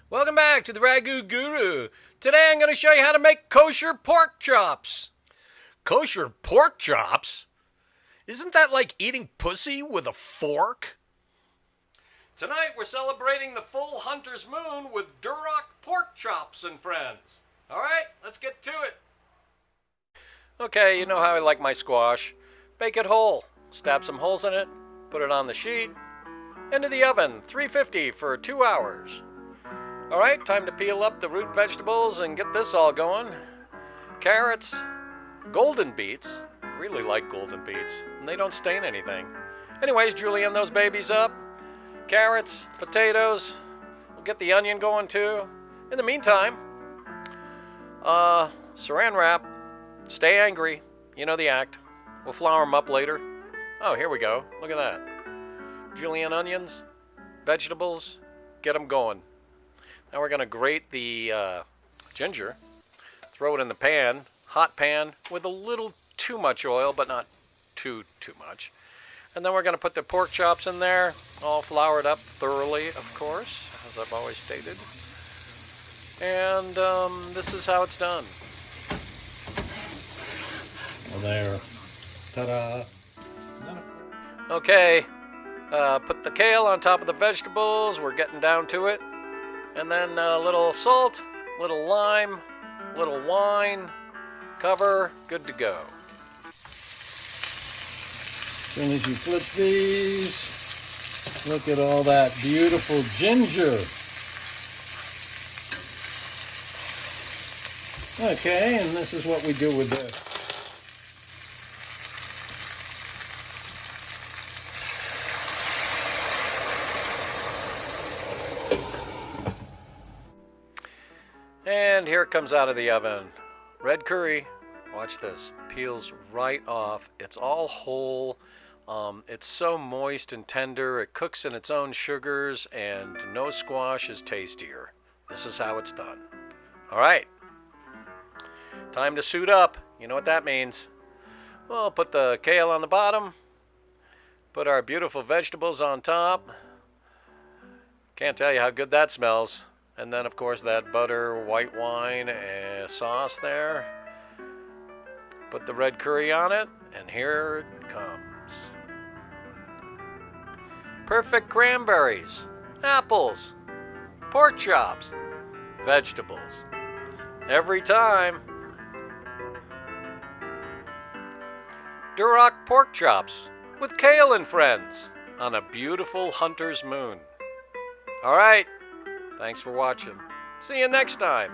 Welcome back to the Ragu Guru. Today I'm going to show you how to make kosher pork chops. Kosher pork chops? Isn't that like eating pussy with a fork? Tonight we're celebrating the full hunter's moon with Duroc pork chops and friends. Alright, let's get to it. Okay, you know how I like my squash. Bake it whole. Stab some holes in it. Put it on the sheet. Into the oven, 350 for 2 hours. Alright, time to peel up the root vegetables and get this all going. Carrots, golden beets. I really like golden beets, and they don't stain anything. Anyways, julienne those babies up. Carrots, potatoes. We'll get the onion going too. In the meantime, saran wrap. Stay angry. You know the act. We'll flour them up later. Oh, here we go. Look at that. Julienne onions, vegetables. Get them going. Now we're going to grate the ginger, throw it in the pan, hot pan, with a little too much oil, but not too much. And then we're going to put the pork chops in there, all floured up thoroughly, of course, as I've always stated. And this is how it's done. Well, there. Ta-da. Okay, put the kale on top of the vegetables. We're getting down to it. And then a little salt, little lime, little wine, cover, good to go. As soon as you flip these, look at all that beautiful ginger. Okay, and this is what we do with this. And here it comes out of the oven. Red curry, watch this, peels right off. It's all whole. It's so moist and tender. It cooks in its own sugars, and no squash is tastier. This is how it's done. All right, time to suit up. You know what that means. We'll put the kale on the bottom. Put our beautiful vegetables on top. Can't tell you how good that smells. And then, of course, that butter, white wine, and sauce there. Put the red curry on it, and here it comes. Perfect cranberries, apples, pork chops, vegetables. Every time. Duroc pork chops with Kale and friends on a beautiful hunter's moon. All right. Thanks for watching. See you next time.